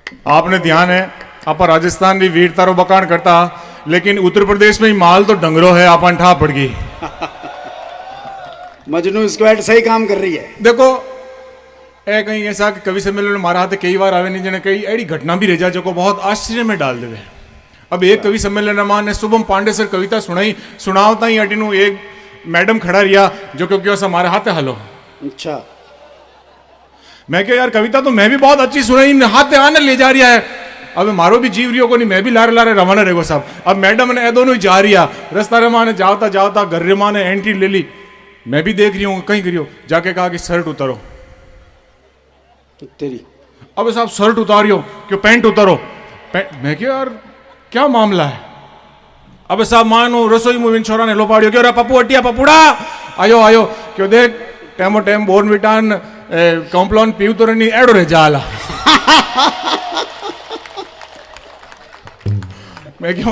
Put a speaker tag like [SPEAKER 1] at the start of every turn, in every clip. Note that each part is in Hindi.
[SPEAKER 1] आपने ध्यान है आप राजस्थान की वीरता रो बखान करता, लेकिन उत्तर प्रदेश में ही माल तो डंगरो है आपन ठा पड़ गई।
[SPEAKER 2] मजनू स्क्वाड सही काम कर रही है।
[SPEAKER 1] देखो ए कहीं ऐसा कि कवि सम्मेलन में मारा हाथ कई बार आवे नहीं जने कई एड़ी घटना भी रह जा जो को बहुत आश्चर्य में डाल देवे। अब एक कवि सम्मेलन में शुभम पांडे सर कविता सुनाई सुनावता ही अटीनु एक मैडम खड़ा रिया जो क्योंकि ऐसा हमारे हाथ हलो।
[SPEAKER 2] अच्छा
[SPEAKER 1] मैं क्या यार कविता तो मैं भी बहुत अच्छी सुनाई हाथ आने ले जा रहा है, अब मारो भी जीव रियो को नहीं मैं भी लारे लारे रवाना रहेगो साहब। अब मैडम ने दोनों ही जा रिया रास्ता रे माने जावता जावता घर रे माने एंट्री ले ली, मैं भी देख रही हूँ कहीं करियो जाके कहा कि शर्ट उतारो।
[SPEAKER 2] तेरी
[SPEAKER 1] अब साहब शर्ट उतारियो क्यों पैंट उतारो मैं क्या यार क्या मामला है। अब साहब मानो रसोई मुविन छोरा ने लो पाड़ियो क्यों पप्पू अटिया पपुड़ा आयो आयो क्यों देख टेमो टेम बोर्नविटान कॉम्प्लॉन पीव तो नहीं एडो रे जाला। मैं क्यों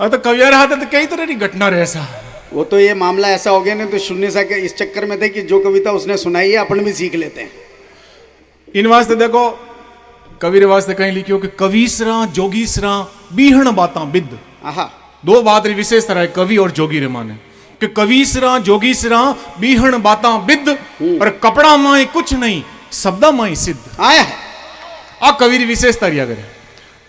[SPEAKER 1] तो कवियर हाथ तो कई तरह की घटना रहे ऐसा।
[SPEAKER 2] वो तो ये मामला ऐसा हो गया ना तो शून्य सा के इस चक्कर में थे कि जो कविता उसने सुनाई है अपन भी सीख लेते हैं।
[SPEAKER 1] इन वास्ते देखो कवि रे वास्ते कहीं लिखियो कि कवीसरा जोगीसरा बीहण बाता बिद।
[SPEAKER 2] आहा
[SPEAKER 1] दो बात री विशेष तरह है कवि और जोगी रे माने कि कवीसरा जोगीसरा बीहण बाता बिद और कपड़ा माए कुछ नहीं शब्दा माए सिद्ध
[SPEAKER 2] आया है।
[SPEAKER 1] आ कवि री विशेषता रिया करे।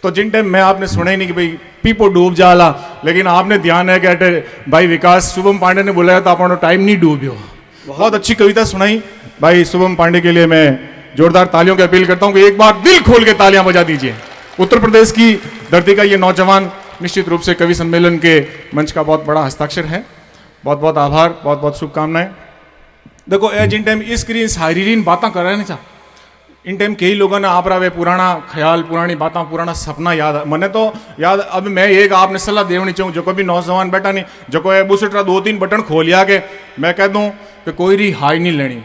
[SPEAKER 1] तो जिन टाइम मैं आपने सुना ही नहीं कि भाई पीपो डूब जाला, लेकिन आपने ध्यान है कि अटे भाई विकास शुभम पांडे ने बुलाया तो अपन टाइम नहीं डूबियो। बहुत अच्छी कविता सुनाई भाई शुभम पांडे के लिए मैं जोरदार तालियों की अपील करता हूं कि एक बार दिल खोल के तालियां बजा दीजिए। उत्तर प्रदेश की धरती का ये नौजवान निश्चित रूप से कवि सम्मेलन के मंच का बहुत बड़ा हस्ताक्षर है। बहुत बहुत आभार, बहुत बहुत शुभकामनाएं। देखो ए जिन टाइम स्क्रीन शायरीन बातें कर रहे हैं ना इन टाइम कई लोगों ने आप रहा पुराना ख्याल पुरानी बातें पुराना सपना याद मैंने तो याद। अब मैं एक आपने सलाह देनी चाहूँ जो कोई भी नौजवान बैठा नहीं जो कोई बुसटरा 2-3 बटन खोलिया के मैं कह दूं कि कोई री हाई नहीं लेनी।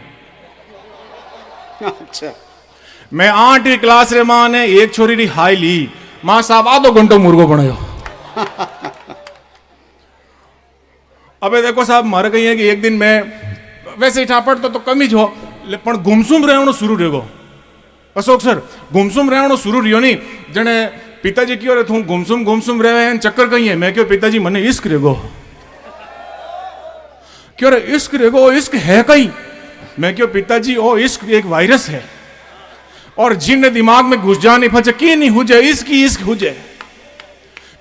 [SPEAKER 2] अच्छा
[SPEAKER 1] मैं 8वीं क्लास रे मां ने एक छोरी री हाई ली मां साहब आधो घंटो मुर्गो बनायो। अबे देखो साहब मारे कही है कि एक दिन मैं वैसे ही ठापड़ तो कम ही हो पर गुमसुम रहना शुरू रहेगो। अशोक सर गुमसुम रहना शुरू रियो नहीं जने पिताजी क्यों रे तू गुमसुम गुमसुम रहे चक्कर कहीं है। मैं क्यों पिताजी मने इश्क रेगो क्यों रे इश्क रेगो इश्क है कहीं। मैं क्यों पिताजी ओ इश्क एक वायरस है और जिन दिमाग में घुस जाने फचे की नहीं हो जाए इसकी इश्क हो जाए।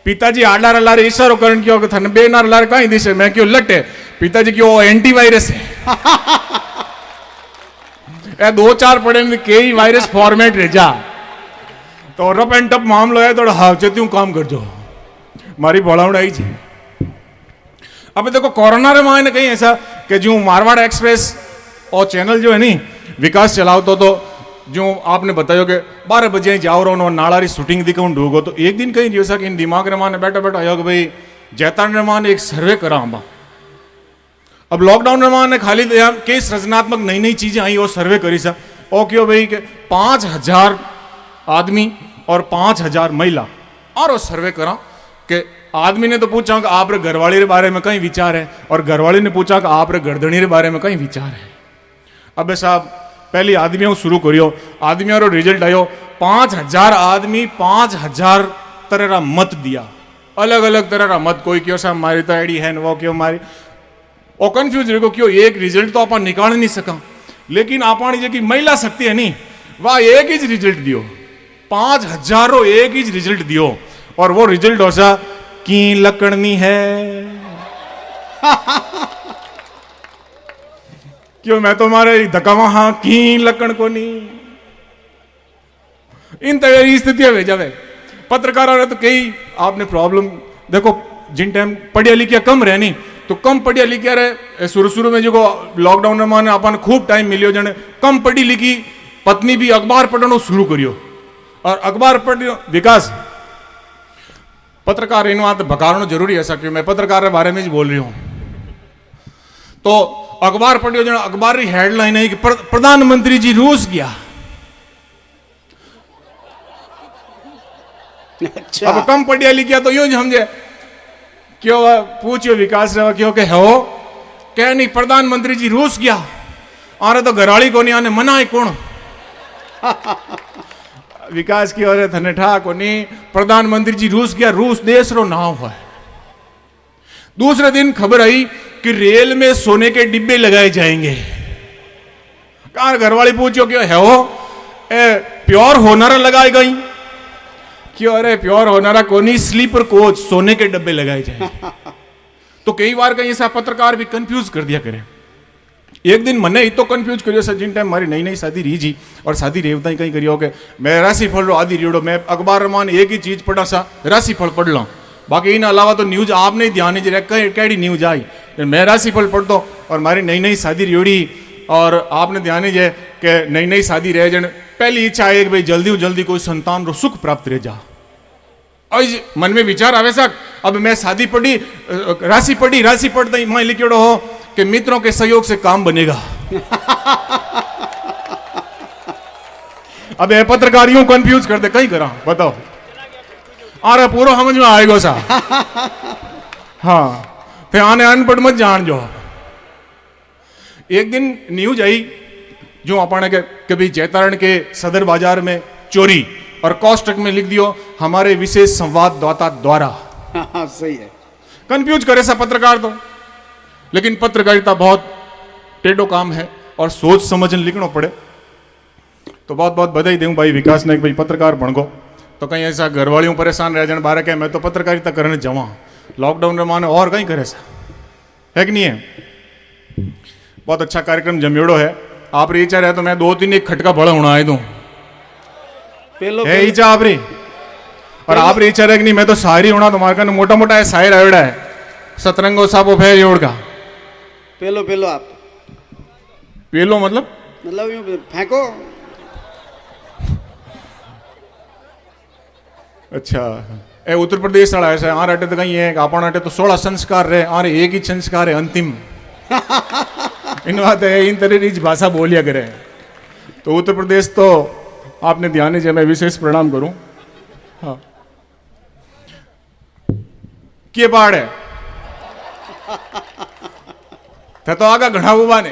[SPEAKER 1] पिताजी आडार लारे इशारो करन क्यों थन बे नार लारे कहीं दिशे मैं क्यों लटे पिताजी क्यों एंटी वायरस है। ए 2-4 पढ़े में कई वायरस फॉर्मेट रह जा तो रफ एंड टफ मामलो है थोड़ा हावचेती काम कर जो मारी बोलावड़ आई जी। अब देखो कोरोना रे मायने कहीं ऐसा कि जो मारवाड़ एक्सप्रेस और चैनल जो है नहीं विकास चलाओ तो जो आपने बतायो कि 12 बजे जाओ रहो नाड़ा शूटिंग दिखाऊं ढूंढो तो एक दिन कहीं जैसा कि इन दिमाग रे माने बैठा बैठा आयो कि भाई जैतान रे माने एक सर्वे करा हम। अब लॉकडाउन रे माने खाली कई सृजनात्मक नई नई चीजें आई और सर्वे करी सा और क्यों भाई कि 5000 आदमी और 5000 महिला और सर्वे करा कि आदमी ने तो पूछा कि आप रे घरवाली के बारे में कहीं विचार है और घरवाली ने पूछा कि आप रे गर्दनी के बारे में कहीं विचार है। अब साहब पहले आदमियों शुरू करियो आदमियों रो रिजल्ट आयो 5000 आदमी 5000 तरह का मत दिया अलग अलग तरह का मत। कोई क्यों साहब मारी तो एडी है वो क्यों मारी और कंफ्यूज रहो क्यों एक रिजल्ट तो आप निकाल नहीं सका, लेकिन आपनी जी महिला शक्ति है नहीं वह एक ही रिजल्ट दियो 5000 एक ही रिजल्ट दियो और वो रिजल्ट होसा की लकड़नी है। क्यों मैं तो मारे धक्का वहां की लकड़ को नहीं इन तरह की स्थितियां भेजा जावे पत्रकारों ने तो कई आपने प्रॉब्लम देखो जिन टाइम पढ़िया लिखिया कम रहे नहीं तो कम पढ़िया लिखिया रहे शुरू में जो लॉकडाउन में माने अपन खूब टाइम मिलियो जने कम पढ़ी लिखी पत्नी भी अखबार पढ़ना शुरू करियो और अखबार पढ़ियो। विकास पत्रकार इन बात भकारणो जरूरी है क्यों मैं पत्रकार के बारे में ही बोल रही हूं तो अखबार पढ़ियो जने अखबार की हेडलाइन है कि प्रधानमंत्री जी रूस गया।
[SPEAKER 2] अच्छा
[SPEAKER 1] अब कम पढ़िया लिखिया तो यूं समझे क्यों पूछियो विकास रहा क्यों के हो क्या नहीं प्रधानमंत्री जी रूस गया आरे तो घराली को नहीं आने मना है कौन। विकास की ओर थने ठा कोनी प्रधानमंत्री जी रूस गया, रूस देश रो नाम है। दूसरे दिन खबर आई कि रेल में सोने के डिब्बे लगाए जाएंगे। कहा घर वाली पूछो क्यों है वो प्योर होनारा लगाई गई क्यों? अरे प्योर होनारा कोनी, स्लीपर कोच सोने के डब्बे लगाए जाएंगे। तो कई बार कहीं ऐसा पत्रकार भी कंफ्यूज कर दिया करे। एक दिन मैंने तो कंफ्यूज करियो सर, जिन टाइम मारी नई नई शादी री जी और शादी रेवता ही कहीं करियो के मैं राशिफल रो आदि रीड़ो, मैं अखबार मान एक ही चीज पढ़ा सा राशिफल पढ़ लो, बाकी इन अलावा तो न्यूज आप नहीं ध्यान नहीं रहे कैडी न्यूज आई। मैं राशिफल पढ़ दो और मारी नई नई शादी रेवड़ी और आपने ध्यान नहीं कि नई नई शादी रह जन पहली इच्छा है कि भाई जल्दी जल्दी कोई संतान रो सुख प्राप्त रह जा। और मन में विचार आवे सा, अब मैं शादी पढ़ी राशि पढ़ता ही मैं लिखियो हो कि मित्रों के सहयोग से काम बनेगा। अब ये पत्रकारियों कंफ्यूज कर दे, कहीं करा बताओ आ रहा पूरा समझ में आएगा सा। हाँ थे आने अनपढ़ मत जान जो। एक दिन न्यूज आई जो अपन के भाई जैतारण के सदर बाजार में चोरी, और कोष्टक में लिख दियो हमारे विशेष संवाददाता द्वारा।
[SPEAKER 2] हाँ सही है।
[SPEAKER 1] कंफ्यूज करे सा पत्रकार तो, लेकिन पत्रकारिता बहुत टेढ़ो काम है और सोच समझ लिखना पड़े। तो बहुत बहुत बधाई दूं भाई विकास ने भाई पत्रकार बन गो। तो कहीं ऐसा घरवालियों परेशान रह जाने बारह क्या मैं तो पत्रकारिता करने जावा, लॉकडाउन में माने और कहीं करे सा है कि नहीं है। बहुत अच्छा कार्यक्रम जमेड़ो है। आप री रहे तो मैं 2-3 एक खटका बड़ा होना आए दूं है ही चा आप री, और आप री रहे कि नहीं मैं तो शायरी होना तुम्हारे का मोटा मोटा है शायर आयोड़ा है सतरंगो सापो फैर जोड़ का
[SPEAKER 2] पेलो आप
[SPEAKER 1] पेलो मतलब
[SPEAKER 2] यूं फेंको। अच्छा ए उत्तर प्रदेश वाला ऐसा आर अटे तो कहीं है अपन अटे तो 16 संस्कार रहे, आर एक ही संस्कार है अंतिम। इन बात है इन तरह की भाषा बोलिया करे। तो उत्तर प्रदेश तो आपने ध्यान दीजिए, मैं विशेष प्रणाम करूं। हाँ के पहाड़ है तो आगा घना हुआ ने